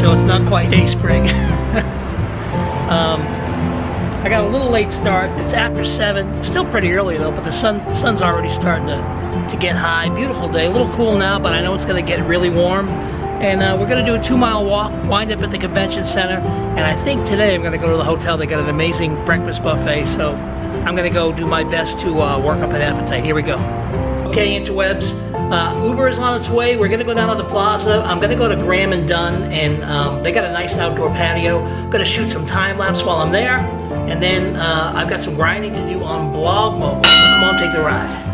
so it's not quite day spring. I got a little late start. It's after 7. Still pretty early though, but the sun's already starting to get high. Beautiful day. A little cool now, but I know it's going to get really warm. And we're going to do a 2-mile walk, wind up at the convention center. And I think today I'm going to go to the hotel. They got an amazing breakfast buffet, so I'm going to go do my best to work up an appetite. Here we go. Okay, interwebs. Uber is on its way. We're going to go down to the plaza. I'm going to go to Graham and Dunn, and they got a nice outdoor patio. I'm going to shoot some time lapse while I'm there. And then I've got some grinding to do on blog mode. So come on, take the ride.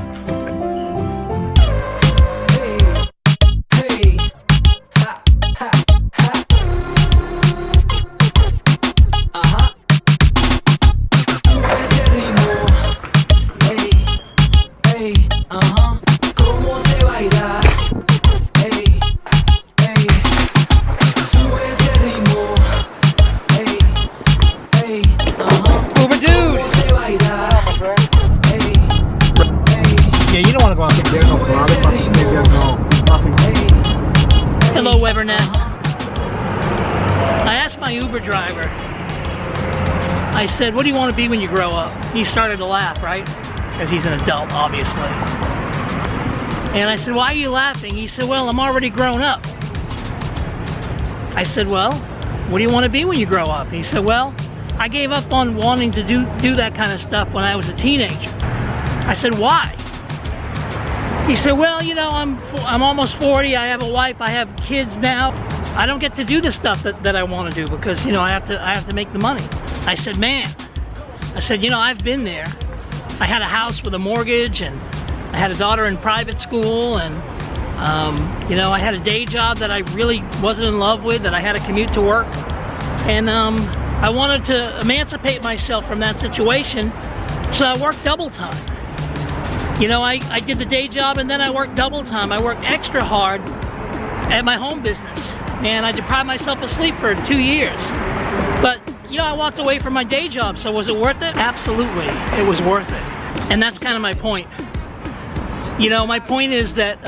Hello, Webernet. I asked my Uber driver, I said, what do you want to be when you grow up? He started to laugh, right? Because he's an adult, obviously. And I said, why are you laughing? He said, well, I'm already grown up. I said, well, what do you want to be when you grow up? He said, well, I gave up on wanting to do that kind of stuff when I was a teenager. I said, why? He said, well, you know, I'm almost 40, I have a wife, I have kids now. I don't get to do the stuff that I want to do because, you know, I have to make the money. I said, man, you know, I've been there. I had a house with a mortgage, and I had a daughter in private school, and you know, I had a day job that I really wasn't in love with, that I had to commute to work. And I wanted to emancipate myself from that situation, so I worked double time. You know, I did the day job and then I worked double time. I worked extra hard at my home business, and I deprived myself of sleep for 2 years. But, you know, I walked away from my day job, so was it worth it? Absolutely, it was worth it. And that's kind of my point. You know, my point is that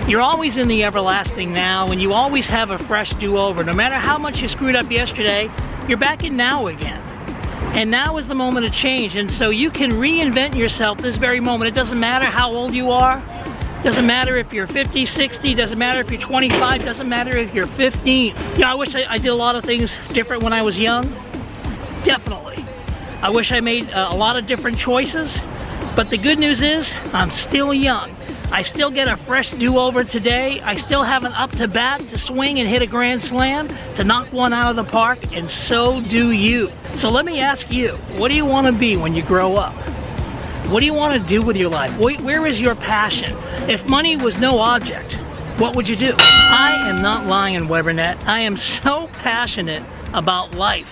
you're always in the everlasting now, and you always have a fresh do-over. No matter how much you screwed up yesterday, you're back in now again. And now is the moment of change, and so you can reinvent yourself this very moment. It doesn't matter how old you are. Doesn't matter if you're 50, 60, doesn't matter if you're 25, doesn't matter if you're 15. You know, I wish I did a lot of things different when I was young. Definitely. I wish I made a lot of different choices, but the good news is I'm still young. I still get a fresh do-over today. I still have an up to bat to swing and hit a grand slam, to knock one out of the park, and so do you. So let me ask you, what do you want to be when you grow up? What do you want to do with your life? Where is your passion? If money was no object, what would you do? I am not lying, Webernet. I am so passionate about life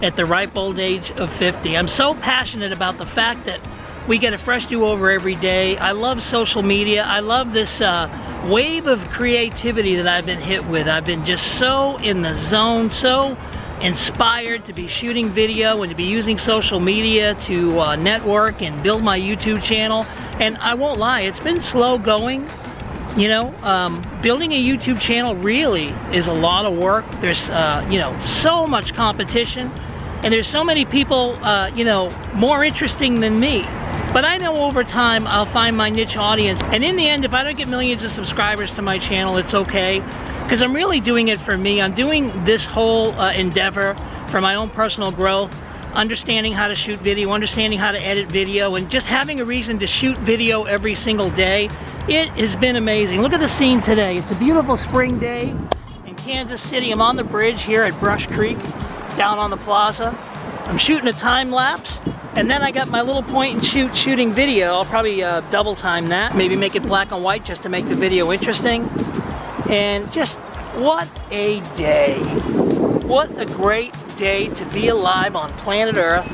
at the ripe old age of 50. I'm so passionate about the fact that we get a fresh do-over every day. I love social media. I love this wave of creativity that I've been hit with. I've been just so in the zone, so inspired to be shooting video and to be using social media to network and build my YouTube channel. And I won't lie, it's been slow going. You know, building a YouTube channel really is a lot of work. There's, you know, so much competition, and there's so many people, you know, more interesting than me. But I know over time I'll find my niche audience, and in the end, if I don't get millions of subscribers to my channel, it's okay, because I'm really doing it for me. I'm doing this whole endeavor for my own personal growth, understanding how to shoot video, understanding how to edit video, and just having a reason to shoot video every single day. It has been amazing. Look at the scene today. It's a beautiful spring day in Kansas City. I'm on the bridge here at Brush Creek, down on the plaza. I'm shooting a time lapse. And then I got my little point and shoot shooting video. I'll probably double time that, maybe make it black and white just to make the video interesting. And just what a day. What a great day to be alive on planet Earth,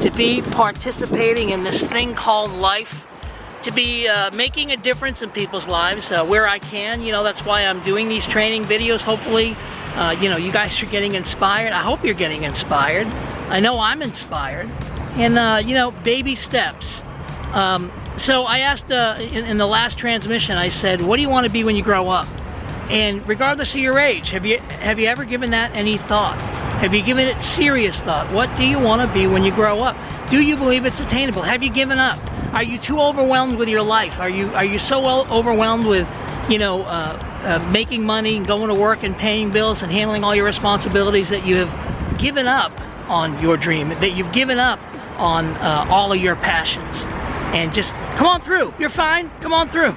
to be participating in this thing called life, to be making a difference in people's lives where I can. You know, that's why I'm doing these training videos. Hopefully, you know, you guys are getting inspired. I hope you're getting inspired. I know I'm inspired. And, you know, baby steps. So I asked in the last transmission, I said, what do you want to be when you grow up? And regardless of your age, have you ever given that any thought? Have you given it serious thought? What do you want to be when you grow up? Do you believe it's attainable? Have you given up? Are you too overwhelmed with your life? Are you so overwhelmed with, you know, making money and going to work and paying bills and handling all your responsibilities that you have given up on your dream, that you've given up on all of your passions? And just come on through. You're fine. Come on through.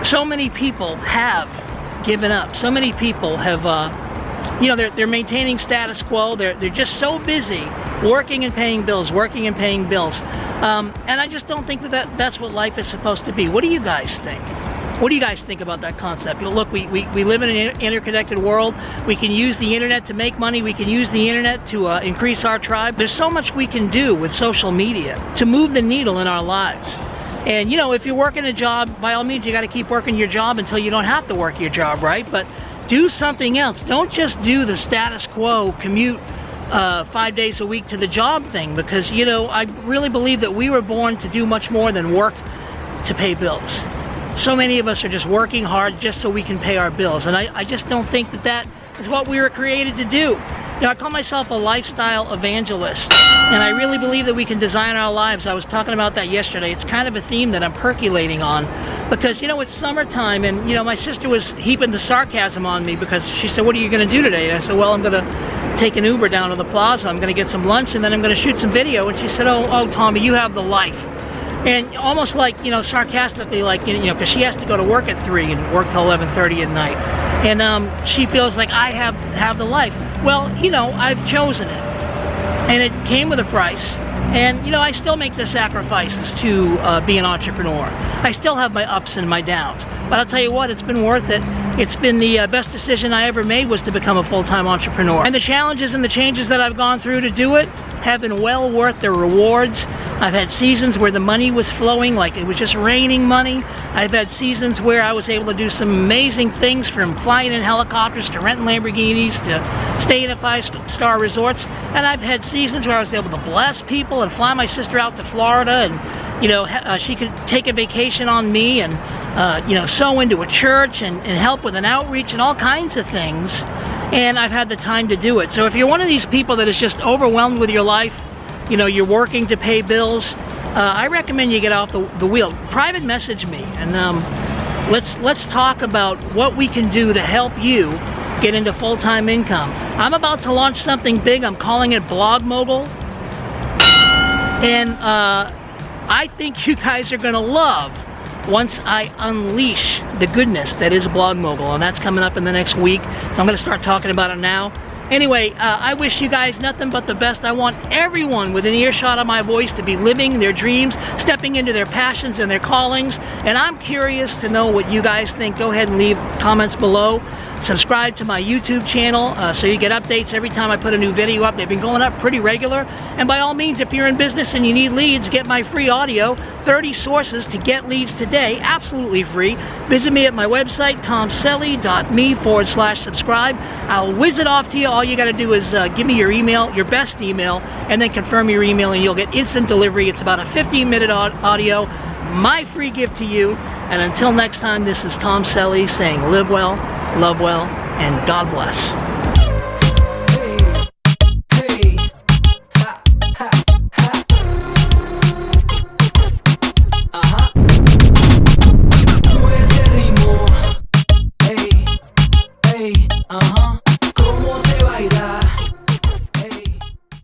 So many people have given up. So many people have, you know, they're maintaining status quo. They're just so busy working and paying bills, working and paying bills. And I just don't think that's what life is supposed to be. What do you guys think? What do you guys think about that concept? You know, look, we live in an interconnected world. We can use the internet to make money. We can use the internet to increase our tribe. There's so much we can do with social media to move the needle in our lives. And you know, if you're working a job, by all means, you got to keep working your job until you don't have to work your job, right? But do something else. Don't just do the status quo commute 5 days a week to the job thing, because, you know, I really believe that we were born to do much more than work to pay bills. So many of us are just working hard just so we can pay our bills, and I just don't think that is what we were created to do. You know, I call myself a lifestyle evangelist, and I really believe that we can design our lives. I was talking about that yesterday. It's kind of a theme that I'm percolating on, because, you know, it's summertime, and, you know, my sister was heaping the sarcasm on me because she said, "What are you going to do today?" And I said, "Well, I'm going to take an Uber down to the plaza. I'm going to get some lunch, and then I'm going to shoot some video." And she said, oh, Tommy, you have the life." And almost like, you know, sarcastically, like, you know, because she has to go to work at 3 and work till 11:30 at night. And she feels like I have the life. Well, you know, I've chosen it. And it came with a price. And, you know, I still make the sacrifices to be an entrepreneur. I still have my ups and my downs. But I'll tell you what, it's been worth it. It's been the best decision I ever made, was to become a full-time entrepreneur. And the challenges and the changes that I've gone through to do it have been well worth their rewards. I've had seasons where the money was flowing like it was just raining money. I've had seasons where I was able to do some amazing things, from flying in helicopters to renting Lamborghinis to staying at 5-star resorts. And I've had seasons where I was able to bless people and fly my sister out to Florida, and, you know, she could take a vacation on me, and, you know, sow into a church and help with an outreach and all kinds of things. And I've had the time to do it. So if you're one of these people that is just overwhelmed with your life, you know, you're working to pay bills, I recommend you get off the wheel. Private message me, and let's talk about what we can do to help you get into full-time income. I'm about to launch something big. I'm calling it Blog Mogul. And I think you guys are gonna love once I unleash the goodness that is Blog Mogul, and that's coming up in the next week. So I'm gonna start talking about it now. Anyway, I wish you guys nothing but the best. I want everyone within earshot of my voice to be living their dreams, stepping into their passions and their callings. And I'm curious to know what you guys think. Go ahead and leave comments below. Subscribe to my YouTube channel so you get updates every time I put a new video up. They've been going up pretty regular. And by all means, if you're in business and you need leads, get my free audio, 30 sources to get leads today, absolutely free. Visit me at my website, tomcellie.me/subscribe. I'll whiz it off to you. All you got to do is give me your email, your best email, and then confirm your email, and you'll get instant delivery. It's about a 15-minute audio, my free gift to you. And until next time, this is Tom Cellie saying live well, love well, and God bless.